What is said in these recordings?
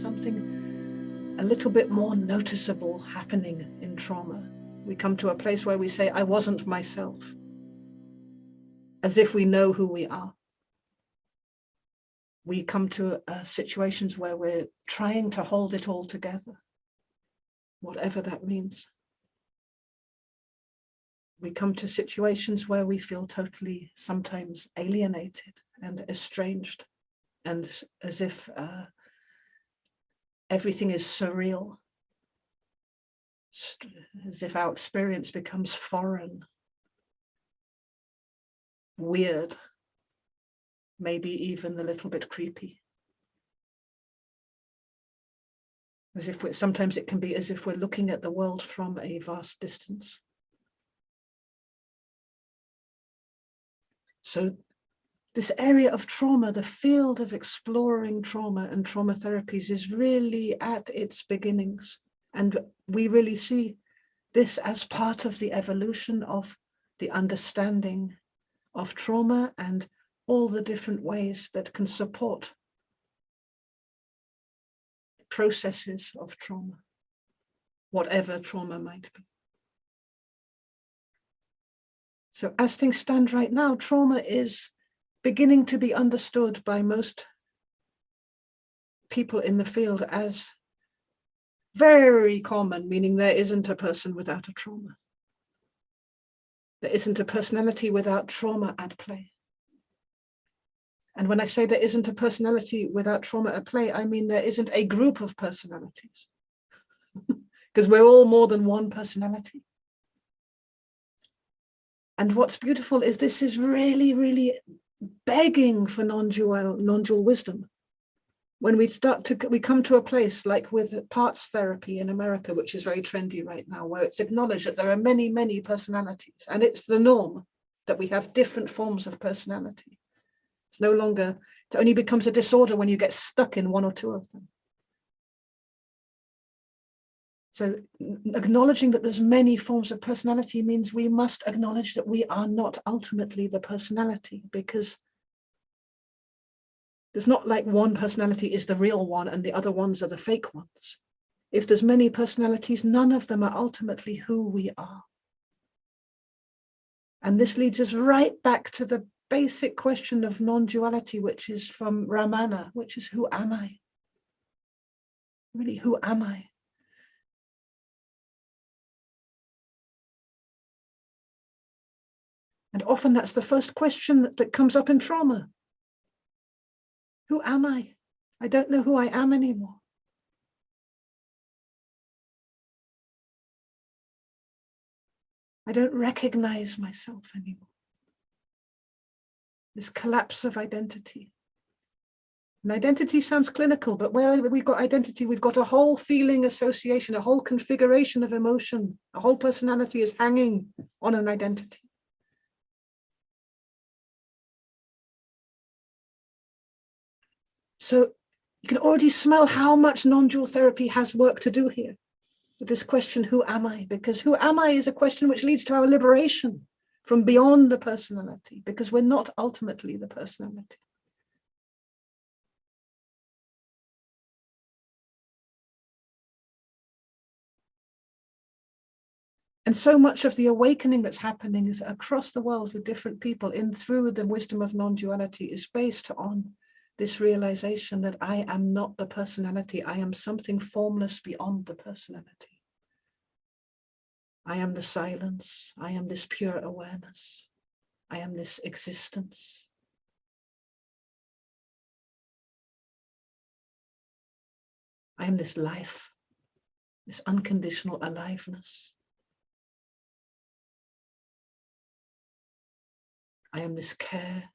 something a little bit more noticeable happening in trauma. We come to a place where we say, I wasn't myself, as if we know who we are. We come to situations where we're trying to hold it all together, whatever that means. We come to situations where we feel totally, sometimes alienated and estranged, and as if everything is surreal, as if our experience becomes foreign, weird, maybe even a little bit creepy. As if sometimes it can be as if we're looking at the world from a vast distance. So this area of trauma, the field of exploring trauma and trauma therapies, is really at its beginnings. And we really see this as part of the evolution of the understanding of trauma and all the different ways that can support processes of trauma, whatever trauma might be. So as things stand right now, trauma is beginning to be understood by most people in the field as very common, meaning there isn't a person without a trauma. There isn't a personality without trauma at play. And when I say there isn't a personality without trauma at play, I mean there isn't a group of personalities, because we're all more than one personality. And what's beautiful is this is really, really begging for non-dual wisdom. When we come to a place like with parts therapy in America, which is very trendy right now, where it's acknowledged that there are many, many personalities, and it's the norm that we have different forms of personality. It's no longer, it only becomes a disorder when you get stuck in one or two of them. So acknowledging that there's many forms of personality means we must acknowledge that we are not ultimately the personality, because there's not like one personality is the real one and the other ones are the fake ones. If there's many personalities, none of them are ultimately who we are. And this leads us right back to the basic question of non-duality, which is from Ramana, which is, who am I? Really, who am I? And often that's the first question that comes up in trauma. Who am I? I don't know who I am anymore. I don't recognize myself anymore. This collapse of identity. And identity sounds clinical, but where we've got identity, we've got a whole feeling association, a whole configuration of emotion. A whole personality is hanging on an identity. So you can already smell how much non-dual therapy has work to do here with this question, who am I? Because who am I is a question which leads to our liberation from beyond the personality, because we're not ultimately the personality. And so much of the awakening that's happening is across the world with different people through the wisdom of non-duality is based on this realization that I am not the personality. I am something formless beyond the personality. I am the silence. I am this pure awareness. I am this existence. I am this life, this unconditional aliveness. I am this care.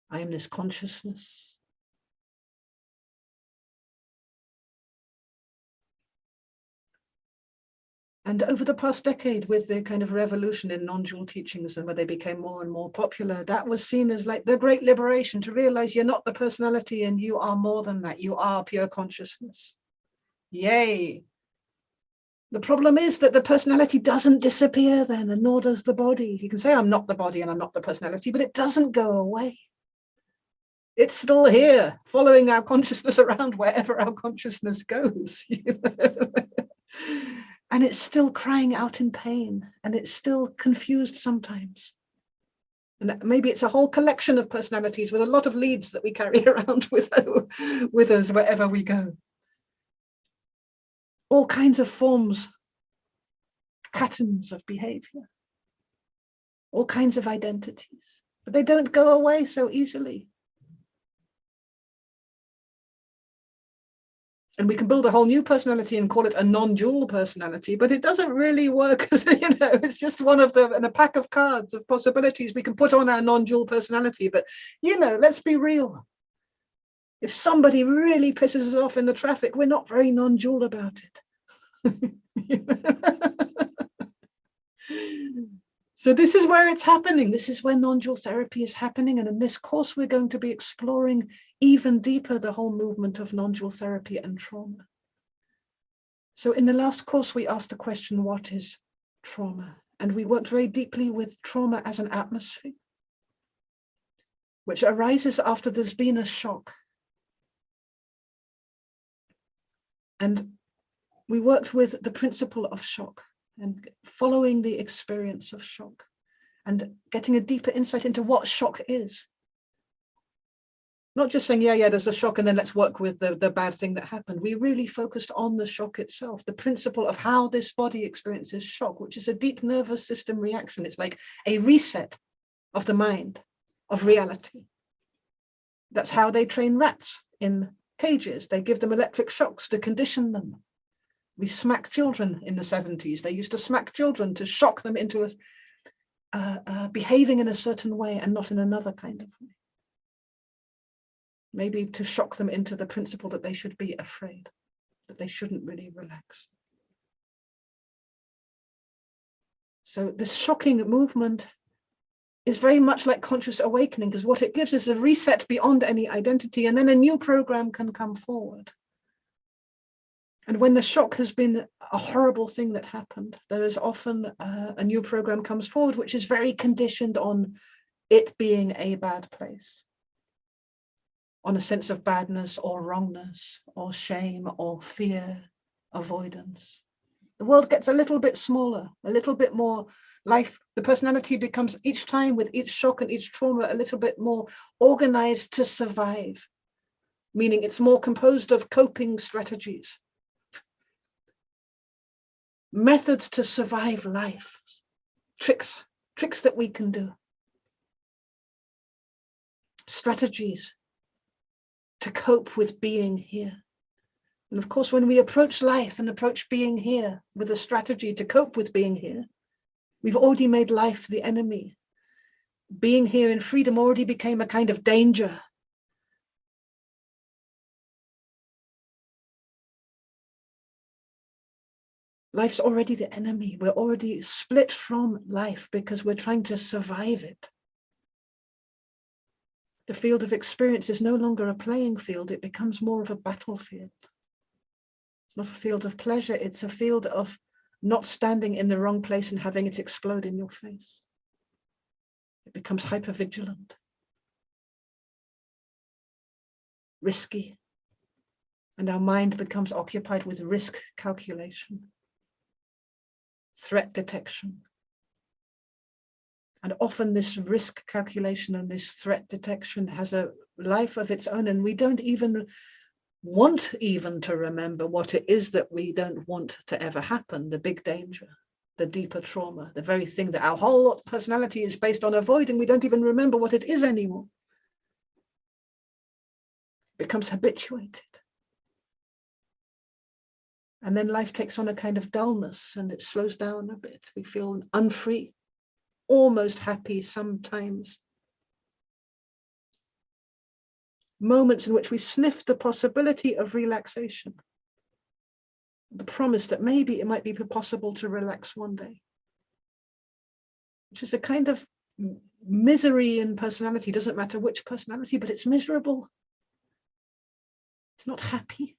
I am this consciousness. And over the past decade, with the kind of revolution in non-dual teachings and where they became more and more popular, that was seen as like the great liberation, to realize you're not the personality and you are more than that. You are pure consciousness. Yay. The problem is that the personality doesn't disappear then, and nor does the body. You can say, I'm not the body and I'm not the personality, but it doesn't go away. It's still here, following our consciousness around wherever our consciousness goes. And it's still crying out in pain, and it's still confused sometimes. And maybe it's a whole collection of personalities with a lot of leads that we carry around with us wherever we go. All kinds of forms, patterns of behavior, all kinds of identities, but they don't go away so easily. And we can build a whole new personality and call it a non-dual personality, but it doesn't really work as, it's just one of them in a pack of cards of possibilities we can put on our non-dual personality. But, let's be real. If somebody really pisses us off in the traffic, we're not very non-dual about it. So this is where it's happening. This is where non-dual therapy is happening. And in this course, we're going to be exploring even deeper the whole movement of non-dual therapy and trauma. So in the last course, we asked the question, what is trauma? And we worked very deeply with trauma as an atmosphere, which arises after there's been a shock. And we worked with the principle of shock and following the experience of shock and getting a deeper insight into what shock is. Not just saying, yeah, there's a shock and then let's work with the bad thing that happened. We really focused on the shock itself, the principle of how this body experiences shock, which is a deep nervous system reaction. It's like a reset of the mind, of reality. That's how they train rats in cages. They give them electric shocks to condition them. We smack children in the 70s. They used to smack children to shock them into behaving in a certain way and not in another kind of way. Maybe to shock them into the principle that they should be afraid, that they shouldn't really relax. So this shocking movement is very much like conscious awakening, because what it gives is a reset beyond any identity, and then a new program can come forward. And when the shock has been a horrible thing that happened, there is often a new program comes forward, which is very conditioned on it being a bad place, on a sense of badness or wrongness or shame or fear, avoidance. The world gets a little bit smaller, a little bit more life. The personality becomes each time with each shock and each trauma a little bit more organized to survive, meaning it's more composed of coping strategies, methods to survive life, tricks that we can do, strategies to cope with being here. And of course, when we approach life and approach being here with a strategy to cope with being here, we've already made life the enemy. Being here in freedom already became a kind of danger. Life's already the enemy. We're already split from life because we're trying to survive it. The field of experience is no longer a playing field. It becomes more of a battlefield. It's not a field of pleasure. It's a field of not standing in the wrong place and having it explode in your face. It becomes hypervigilant, risky, and our mind becomes occupied with risk calculation, threat detection. And often this risk calculation and this threat detection has a life of its own, and we don't even want to remember what it is that we don't want to ever happen, the big danger, the deeper trauma, the very thing that our whole personality is based on avoiding. We don't even remember what it is anymore. It becomes habituated. And then life takes on a kind of dullness and it slows down a bit. We feel unfree, almost happy sometimes. Moments in which we sniff the possibility of relaxation, the promise that maybe it might be possible to relax one day, which is a kind of misery in personality. Doesn't matter which personality, but it's miserable. It's not happy.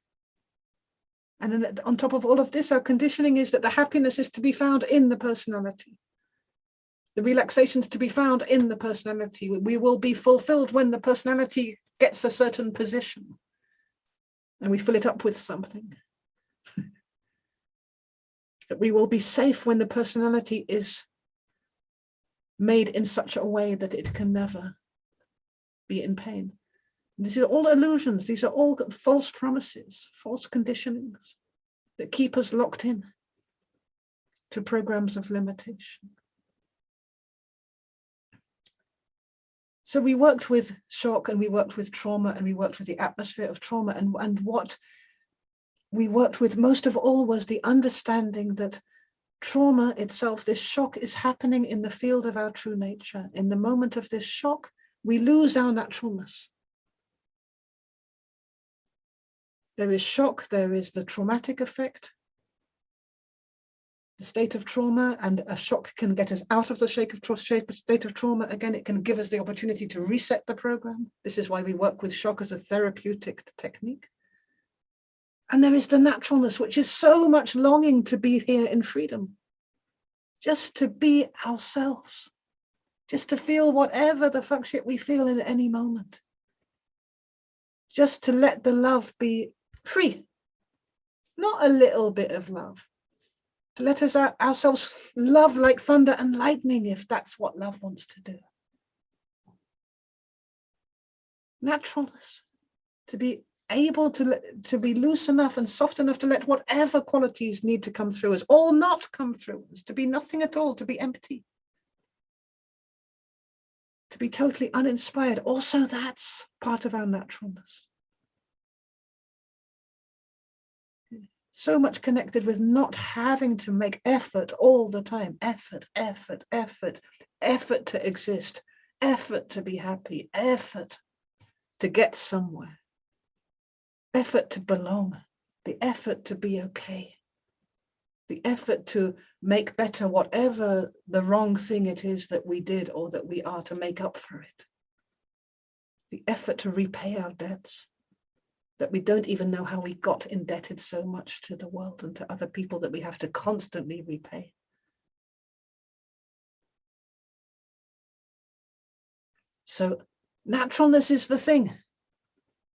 And then on top of all of this, our conditioning is that the happiness is to be found in the personality. The relaxation is to be found in the personality. We will be fulfilled when the personality gets a certain position and we fill it up with something. That we will be safe when the personality is made in such a way that it can never be in pain. These are all illusions. These are all false promises, false conditionings that keep us locked in to programs of limitation. So we worked with shock, and we worked with trauma, and we worked with the atmosphere of trauma. And what we worked with most of all was the understanding that trauma itself, this shock, is happening in the field of our true nature. In the moment of this shock, we lose our naturalness. There is shock, there is the traumatic effect, the state of trauma, and a shock can get us out of the state of trauma. Again, it can give us the opportunity to reset the program. This is why we work with shock as a therapeutic technique. And there is the naturalness, which is so much longing to be here in freedom, just to be ourselves, just to feel whatever the fuck shit we feel in any moment, just to let the love be free, not a little bit of love, to let us ourselves love like thunder and lightning, if that's what love wants to do. Naturalness, to be able to be loose enough and soft enough to let whatever qualities need to come through us, or not come through us, to be nothing at all, to be empty, to be totally uninspired. Also, that's part of our naturalness. So much connected with not having to make effort all the time. Effort, effort, effort, effort to exist, effort to be happy, effort to get somewhere, effort to belong, the effort to be okay, the effort to make better whatever the wrong thing it is that we did or that we are, to make up for it, the effort to repay our debts, that we don't even know how we got indebted so much to the world and to other people that we have to constantly repay. So naturalness is the thing.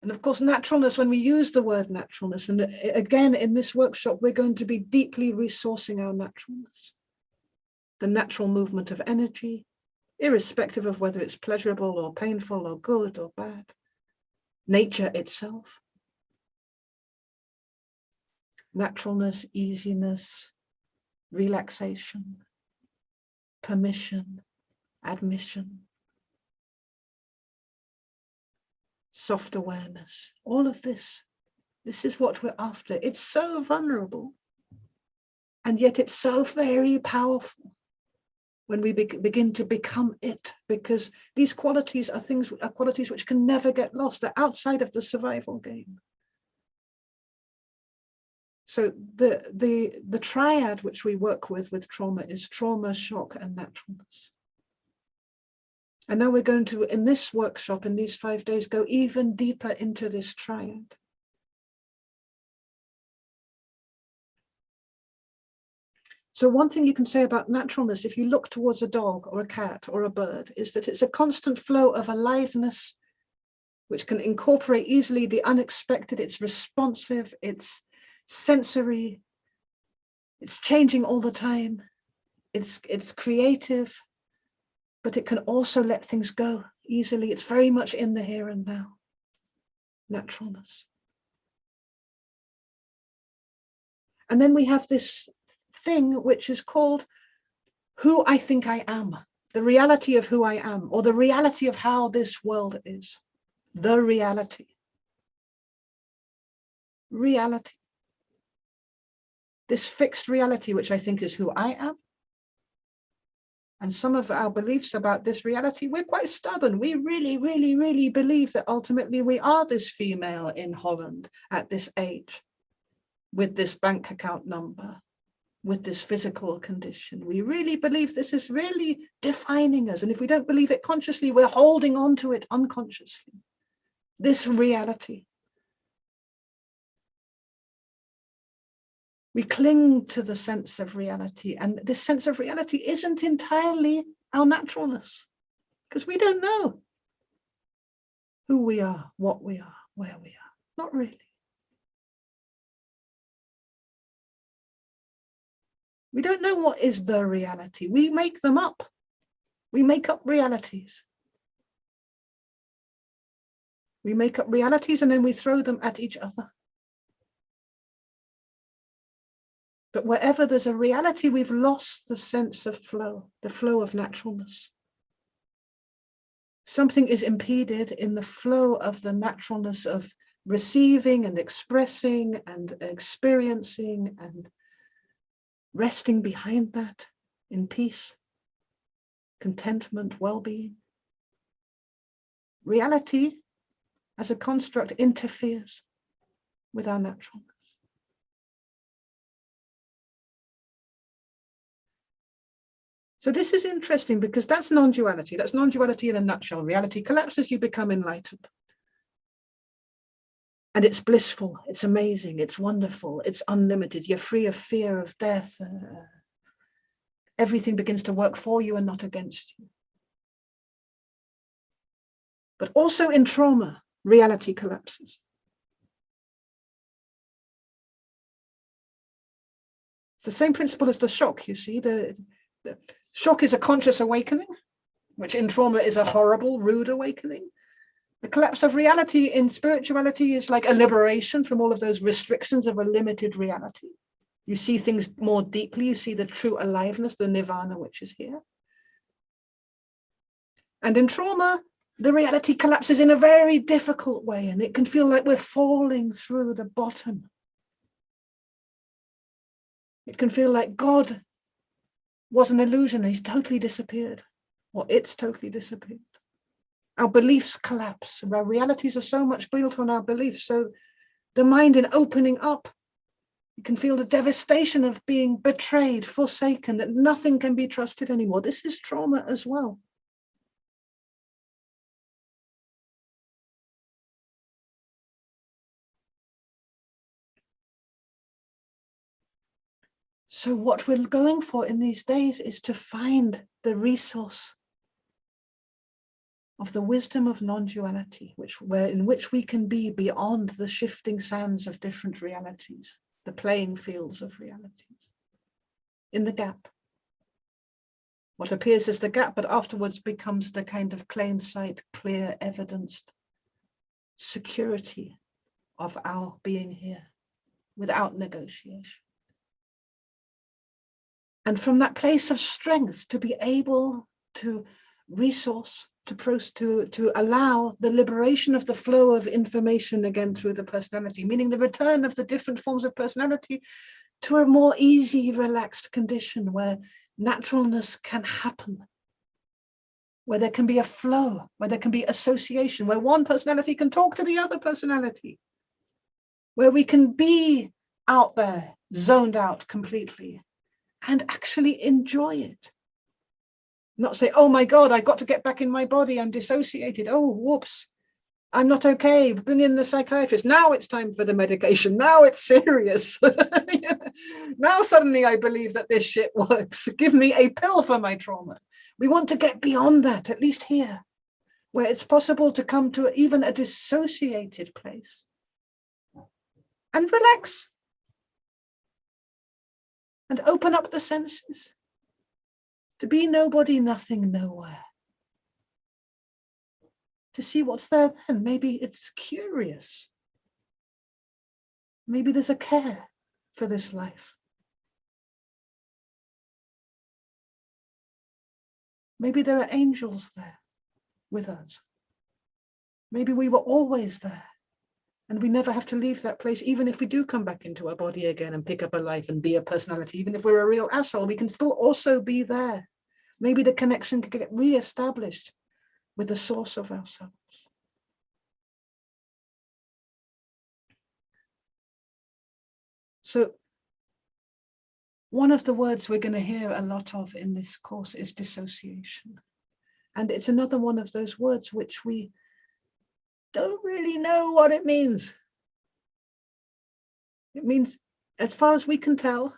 And of course, naturalness, when we use the word naturalness, and again, in this workshop, we're going to be deeply resourcing our naturalness. The natural movement of energy, irrespective of whether it's pleasurable or painful or good or bad. Nature itself. Naturalness, easiness, relaxation, permission, admission, soft awareness, all of this is what we're after. It's so vulnerable, and yet it's so very powerful when we begin to become it, because these qualities are qualities which can never get lost. They're outside of the survival game. So the triad which we work with trauma is trauma, shock, and naturalness. And now we're going to, in this workshop, in these 5 days, go even deeper into this triad. So one thing you can say about naturalness, if you look towards a dog or a cat or a bird, is that it's a constant flow of aliveness, which can incorporate easily the unexpected. It's responsive, it's sensory, it's changing all the time, it's creative, but it can also let things go easily. It's very much in the here and now. Naturalness. And then we have this thing which is called who I think I am, the reality of who I am, or the reality of how this world is. The reality. Reality. This fixed reality, which I think is who I am. And some of our beliefs about this reality, we're quite stubborn. We really, really, really believe that ultimately we are this female in Holland at this age, with this bank account number, with this physical condition. We really believe this is really defining us. And if we don't believe it consciously, we're holding on to it unconsciously. This reality. We cling to the sense of reality, and this sense of reality isn't entirely our naturalness, because we don't know who we are, what we are, where we are. Not really. We don't know what is the reality. We make them up. We make up realities. We make up realities and then we throw them at each other. But wherever there's a reality, we've lost the sense of flow, the flow of naturalness. Something is impeded in the flow of the naturalness of receiving and expressing and experiencing and resting behind that in peace, contentment, well-being. Reality as a construct interferes with our naturalness. So this is interesting because that's non-duality. That's non-duality in a nutshell. Reality collapses, you become enlightened. And it's blissful, it's amazing, it's wonderful, it's unlimited. You're free of fear of death. Everything begins to work for you and not against you. But also in trauma, reality collapses. It's the same principle as the shock, you see. The shock is a conscious awakening, which in trauma is a horrible, rude awakening. The collapse of reality in spirituality is like a liberation from all of those restrictions of a limited reality. You see things more deeply, you see the true aliveness, the nirvana which is here. And in trauma, the reality collapses in a very difficult way, and it can feel like we're falling through the bottom. It can feel like God was an illusion, he's totally disappeared, or it's totally disappeared. Our beliefs collapse, our realities are so much built on our beliefs, so the mind in opening up, you can feel the devastation of being betrayed, forsaken, that nothing can be trusted anymore. This is trauma as well. So what we're going for in these days is to find the resource of the wisdom of non-duality, in which we can be beyond the shifting sands of different realities, the playing fields of realities, in the gap. What appears as the gap, but afterwards becomes the kind of plain sight, clear, evidenced security of our being here, without negotiation. And from that place of strength, to be able to resource, to allow the liberation of the flow of information again through the personality, meaning the return of the different forms of personality to a more easy, relaxed condition where naturalness can happen, where there can be a flow, where there can be association, where one personality can talk to the other personality, where we can be out there, zoned out completely, and actually enjoy it. Not say, oh my God, I've got to get back in my body, I'm dissociated. Oh, whoops, I'm not okay. Bring in the psychiatrist. Now it's time for the medication. Now it's serious. Now suddenly I believe that this shit works. Give me a pill for my trauma. We want to get beyond that, at least here, where it's possible to come to even a dissociated place and relax and open up the senses to be nobody, nothing, nowhere. To see what's there then. Maybe it's curious. Maybe there's a care for this life. Maybe there are angels there with us. Maybe we were always there and we never have to leave that place. Even if we do come back into our body again and pick up a life and be a personality, even if we're a real asshole, we can still also be there. Maybe the connection can get re-established with the source of ourselves. So one of the words we're going to hear a lot of in this course is dissociation. And it's another one of those words which we don't really know what it means. It means as far as we can tell,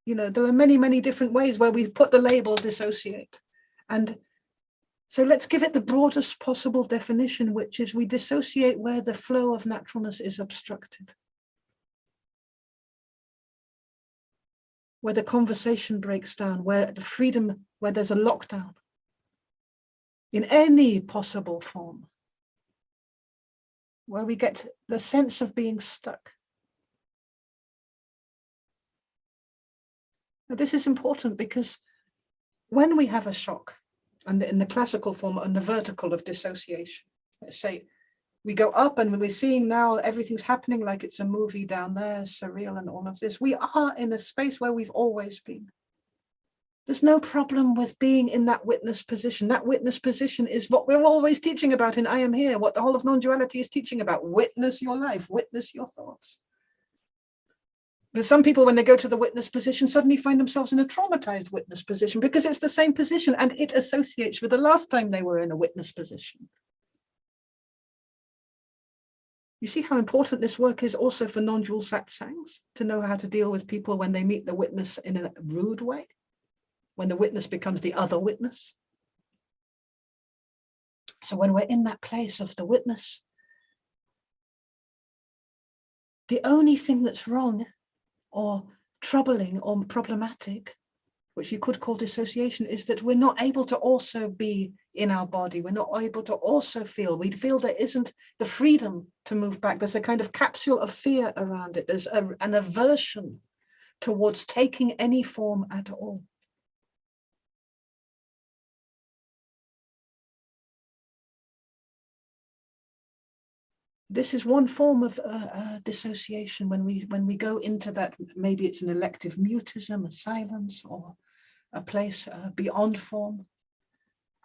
there are many, many different ways where we put the label dissociate. And so let's give it the broadest possible definition, which is we dissociate where the flow of naturalness is obstructed, where the conversation breaks down, where the freedom, where there's a lockdown in any possible form, where we get the sense of being stuck. Now, this is important because when we have a shock, and in the classical form, on the vertical of dissociation, let's say we go up and we're seeing now everything's happening like it's a movie down there, surreal and all of this. We are in a space where we've always been. There's no problem with being in that witness position. That witness position is what we're always teaching about in I Am Here, what the whole of non-duality is teaching about. Witness your life, witness your thoughts. But some people, when they go to the witness position, suddenly find themselves in a traumatized witness position because it's the same position and it associates with the last time they were in a witness position. You see how important this work is also for non-dual satsangs, to know how to deal with people when they meet the witness in a rude way, when the witness becomes the other witness. So when we're in that place of the witness, the only thing that's wrong or troubling or problematic, which you could call dissociation, is that we're not able to also be in our body. We're not able to also feel. We feel there isn't the freedom to move back. There's a kind of capsule of fear around it. There's an aversion towards taking any form at all. This is one form of dissociation when we go into that. Maybe it's an elective mutism, a silence, or a place beyond form,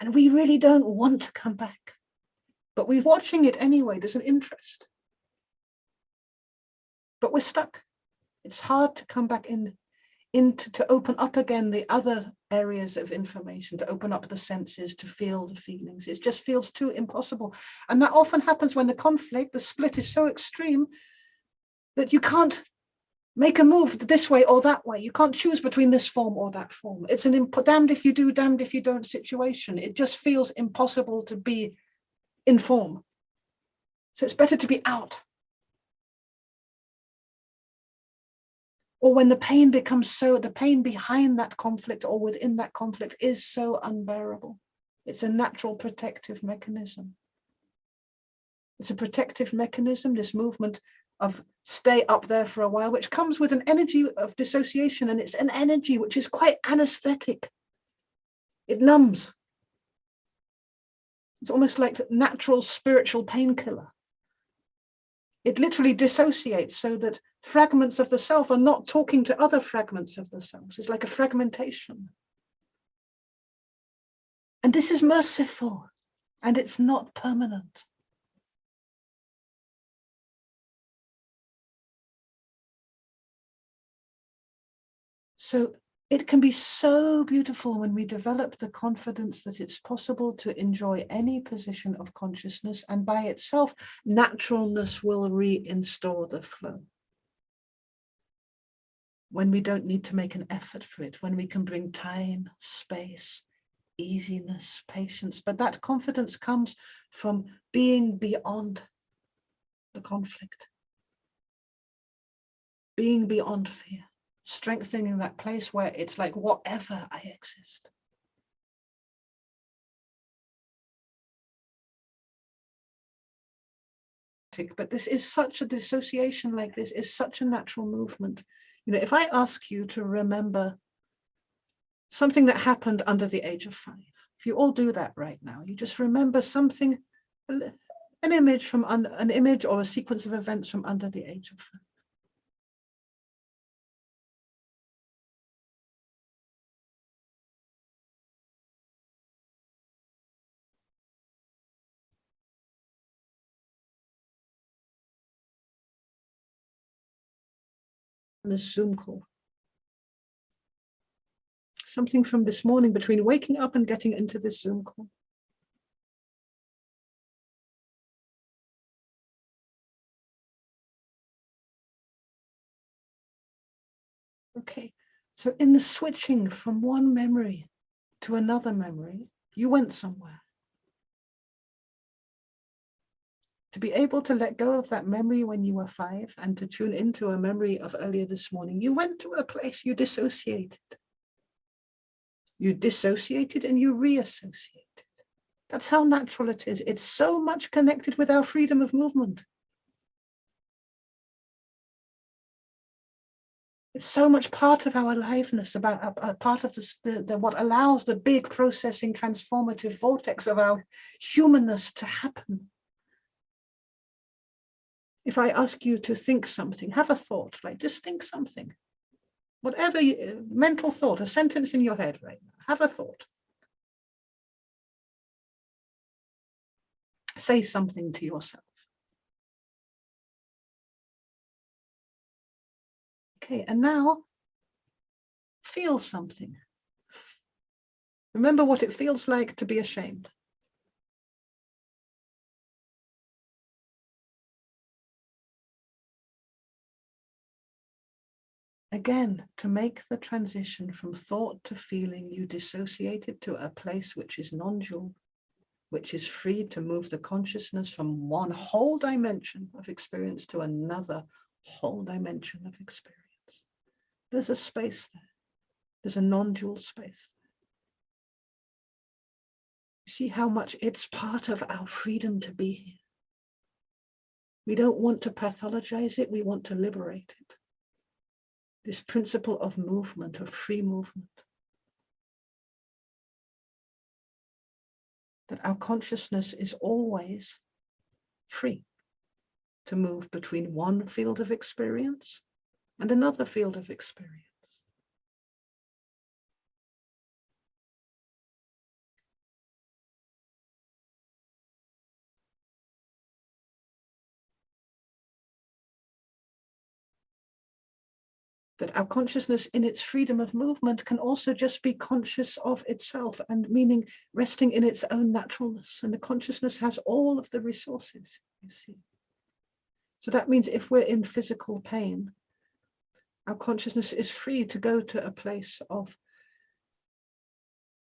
and we really don't want to come back, but we're watching it anyway. There's an interest, but we're stuck. It's hard to come back to open up again the other areas of information, to open up the senses, to feel the feelings. It just feels too impossible. And that often happens when the conflict, the split is so extreme that you can't make a move this way or that way. You can't choose between this form or that form. It's an damned if you do, damned if you don't situation. It just feels impossible to be in form. So it's better to be out. Or when the pain becomes the pain behind that conflict or within that conflict is so unbearable. It's a natural protective mechanism. It's a protective mechanism, this movement of stay up there for a while, which comes with an energy of dissociation, and it's an energy which is quite anesthetic. It numbs. It's almost like a natural spiritual painkiller. It literally dissociates so that fragments of the self are not talking to other fragments of the self. It's like a fragmentation. And this is merciful, and it's not permanent. So it can be so beautiful when we develop the confidence that it's possible to enjoy any position of consciousness, and by itself, naturalness will reinstore the flow. When we don't need to make an effort for it, when we can bring time, space, easiness, patience, but that confidence comes from being beyond the conflict, being beyond fear. Strengthening that place where it's like, whatever, I exist. But this is such a dissociation, like this is such a natural movement. If I ask you to remember something that happened under the age of 5, if you all do that right now, you just remember something, an image from an image or a sequence of events from under the age of 5. This Zoom call. Something from this morning between waking up and getting into this Zoom call. Okay, so in the switching from one memory to another memory, you went somewhere. To be able to let go of that memory when you were 5 and to tune into a memory of earlier this morning, you went to a place, you dissociated. You dissociated and you reassociated. That's how natural it is. It's so much connected with our freedom of movement. It's so much part of our aliveness, about a part of what allows the big processing transformative vortex of our humanness to happen. If I ask you to think something, have a thought, like just think something, whatever mental thought, a sentence in your head right now, have a thought. Say something to yourself. Okay, and now feel something. Remember what it feels like to be ashamed. Again, to make the transition from thought to feeling, you dissociated to a place which is non-dual, which is free to move the consciousness from one whole dimension of experience to another whole dimension of experience. There's a space there. There's a non-dual space there. See how much it's part of our freedom to be here. We don't want to pathologize it, we want to liberate it. This principle of movement, of free movement. That our consciousness is always free to move between one field of experience and another field of experience. That our consciousness in its freedom of movement can also just be conscious of itself, and meaning resting in its own naturalness. And the consciousness has all of the resources, you see. So that means if we're in physical pain, our consciousness is free to go to a place of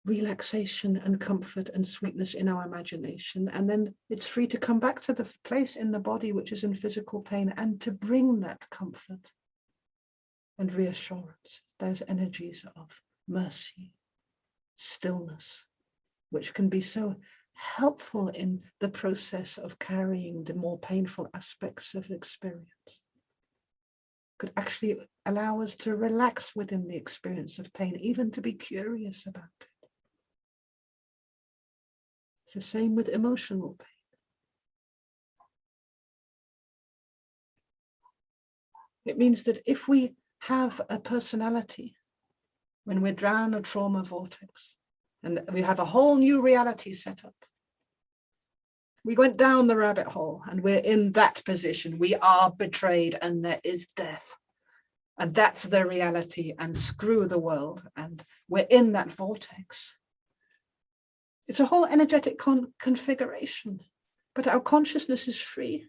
relaxation and comfort and sweetness in our imagination. And then it's free to come back to the place in the body which is in physical pain and to bring that comfort and reassurance, those energies of mercy, stillness, which can be so helpful in the process of carrying the more painful aspects of experience. Could actually allow us to relax within the experience of pain, even to be curious about it. It's the same with emotional pain. It means that if we have a personality, when we're down a trauma vortex, and we have a whole new reality set up, we went down the rabbit hole and we're in that position. We are betrayed and there is death. And that's the reality, and screw the world. And we're in that vortex. It's a whole energetic configuration, but our consciousness is free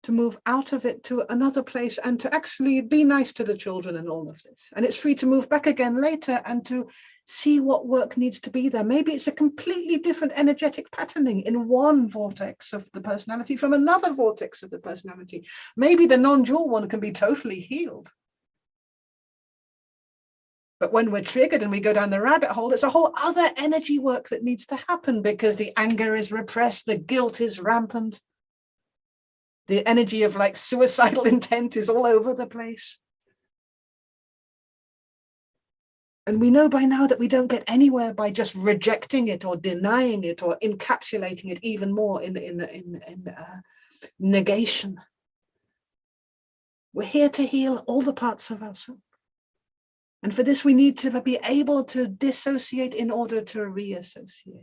to move out of it to another place and to actually be nice to the children and all of this. And it's free to move back again later and to see what work needs to be there. Maybe it's a completely different energetic patterning in one vortex of the personality from another vortex of the personality. Maybe the non-dual one can be totally healed. But when we're triggered and we go down the rabbit hole, it's a whole other energy work that needs to happen because the anger is repressed, the guilt is rampant. The energy of like suicidal intent is all over the place. And we know by now that we don't get anywhere by just rejecting it or denying it or encapsulating it even more in negation. We're here to heal all the parts of ourselves. And for this, we need to be able to dissociate in order to reassociate,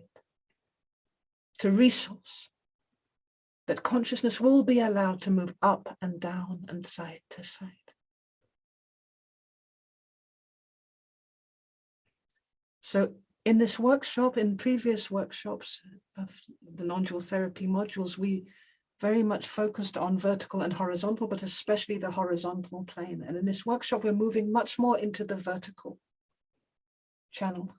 to resource. That consciousness will be allowed to move up and down and side to side. So in this workshop, in previous workshops of the Nondual Therapy modules, we very much focused on vertical and horizontal, but especially the horizontal plane. And in this workshop, we're moving much more into the vertical channel.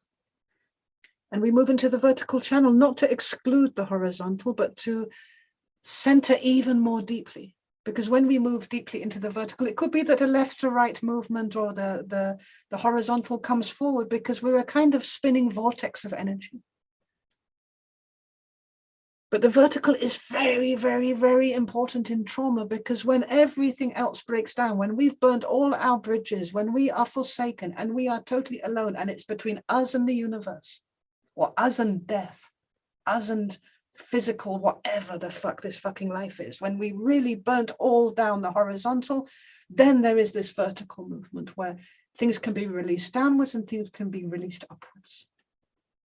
And we move into the vertical channel, not to exclude the horizontal, but to center even more deeply. Because when we move deeply into the vertical, it could be that a left to right movement or the horizontal comes forward because we're a kind of spinning vortex of energy. But the vertical is very, very, very important in trauma, because when everything else breaks down, when we've burned all our bridges, when we are forsaken and we are totally alone, and it's between us and the universe, or us and death, us and physical, whatever the fuck this fucking life is, when we really burnt all down the horizontal, then there is this vertical movement where things can be released downwards and things can be released upwards.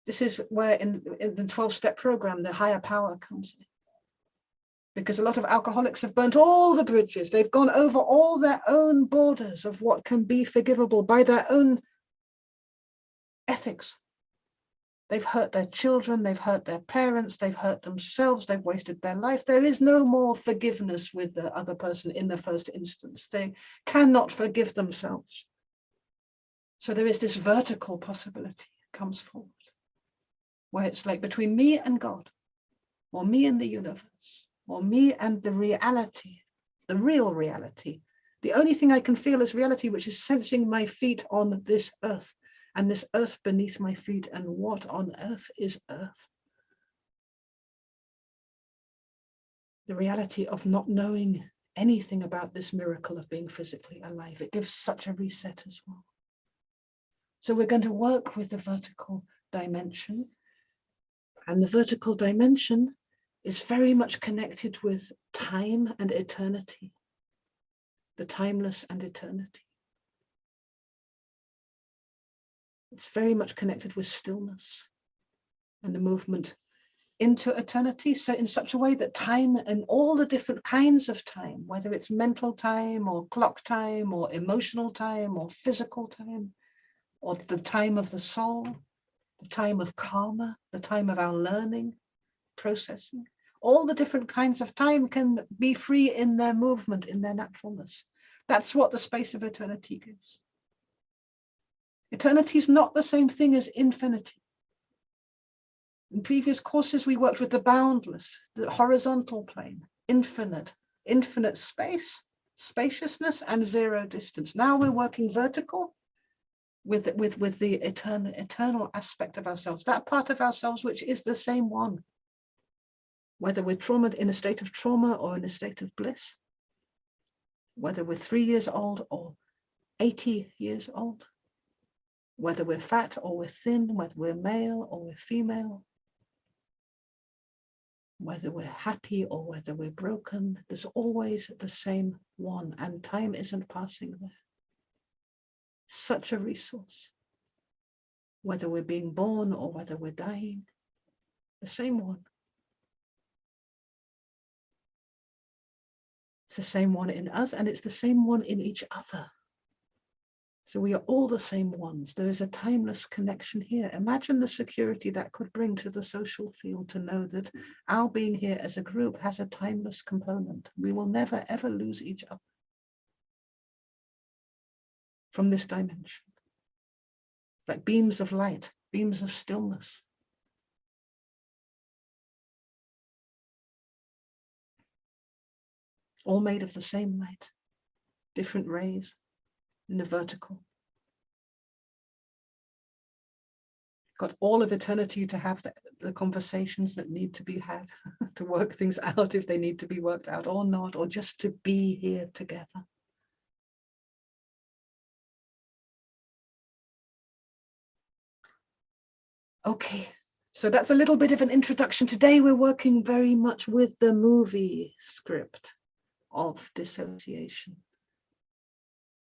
This is where in the 12-step program, the higher power comes in. Because a lot of alcoholics have burnt all the bridges. They've gone over all their own borders of what can be forgivable by their own ethics. They've hurt their children, they've hurt their parents, they've hurt themselves, they've wasted their life. There is no more forgiveness with the other person in the first instance. They cannot forgive themselves. So there is this vertical possibility that comes forward, where it's like between me and God, or me and the universe, or me and the reality, the real reality. The only thing I can feel is reality, which is sensing my feet on this earth, and this earth beneath my feet, and what on earth is earth? The reality of not knowing anything about this miracle of being physically alive. It gives such a reset as well. So we're going to work with the vertical dimension, and the vertical dimension is very much connected with time and eternity, the timeless and eternity. It's very much connected with stillness and the movement into eternity. So in such a way that time and all the different kinds of time, whether it's mental time or clock time or emotional time or physical time, or the time of the soul, the time of karma, the time of our learning, processing, all the different kinds of time can be free in their movement, in their naturalness. That's what the space of eternity gives. Eternity is not the same thing as infinity. In previous courses, we worked with the boundless, the horizontal plane, infinite space, spaciousness, and zero distance. Now we're working vertical with the eternal aspect of ourselves, that part of ourselves which is the same one. Whether we're in a state of trauma or in a state of bliss, whether we're 3 years old or 80 years old, whether we're fat or we're thin, whether we're male or we're female, whether we're happy or whether we're broken, there's always the same one, and time isn't passing there. Such a resource. Whether we're being born or whether we're dying, the same one. It's the same one in us, and it's the same one in each other. So we are all the same ones. There is a timeless connection here. Imagine the security that could bring to the social field to know that our being here as a group has a timeless component. We will never, ever lose each other from this dimension. Like beams of light, beams of stillness. All made of the same light, different rays in the vertical. Got all of eternity to have the conversations that need to be had, to work things out if they need to be worked out or not, or just to be here together. Okay, so that's a little bit of an introduction. Today we're working very much with the movie script of dissociation,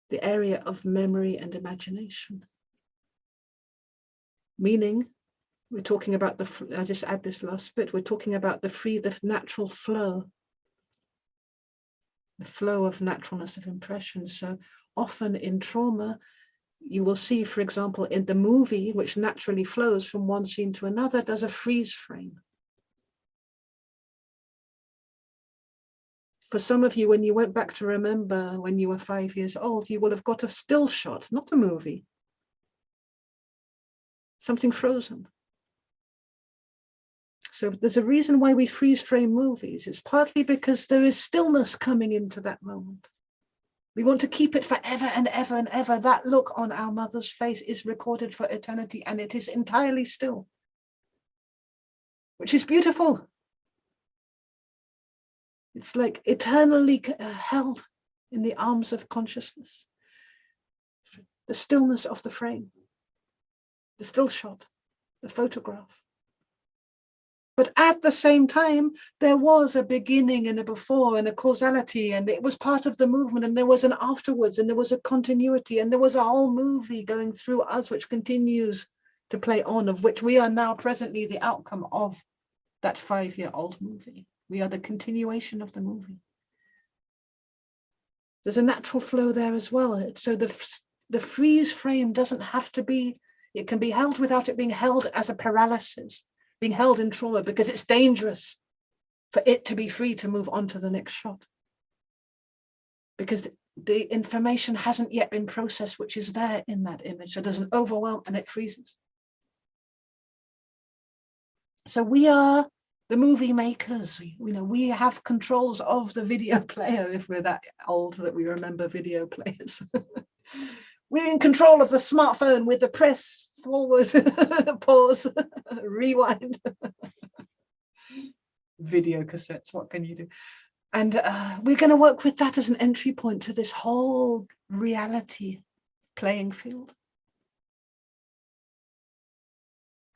the area of memory and imagination. Meaning, we're talking about I just add this last bit, we're talking about the natural flow, the flow of naturalness of impression. So often in trauma, you will see, for example, in the movie, which naturally flows from one scene to another, there's a freeze frame. For some of you, when you went back to remember when you were 5 years old, you will have got a still shot, not a movie. Something frozen. So there's a reason why we freeze frame movies. It's partly because there is stillness coming into that moment. We want to keep it forever and ever and ever. That look on our mother's face is recorded for eternity, and it is entirely still, which is beautiful. It's like eternally held in the arms of consciousness. The stillness of the frame, the still shot, the photograph. But at the same time, there was a beginning and a before and a causality, and it was part of the movement, and there was an afterwards, and there was a continuity, and there was a whole movie going through us, which continues to play on, of which we are now presently the outcome of that 5-year-old movie. We are the continuation of the movie. There's a natural flow there as well. So the freeze frame doesn't have to be, it can be held without it being held as a paralysis, being held in trauma, because it's dangerous for it to be free to move on to the next shot. Because the information hasn't yet been processed, which is there in that image. So there's an overwhelm and it freezes. So we are the movie makers. We have controls of the video player, if we're that old that we remember video players. We're in control of the smartphone with the press forward, pause, rewind. Video cassettes, what can you do? And we're going to work with that as an entry point to this whole reality playing field.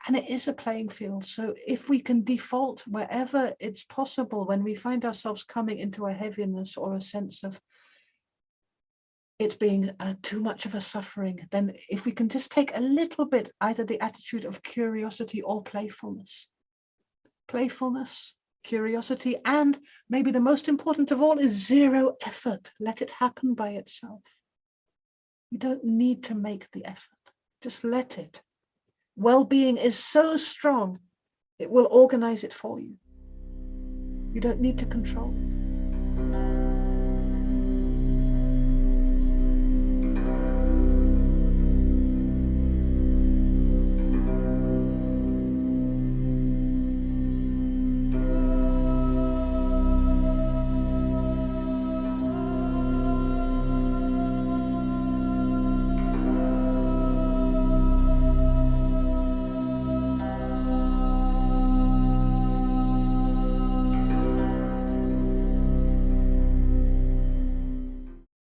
And it is a playing field. So if we can default wherever it's possible, when we find ourselves coming into a heaviness or a sense of it being too much of a suffering, then if we can just take a little bit, either the attitude of curiosity or playfulness, curiosity, and maybe the most important of all is zero effort. Let it happen by itself. You don't need to make the effort. Just let it. Well-being is so strong, it will organize it for you. You don't need to control it.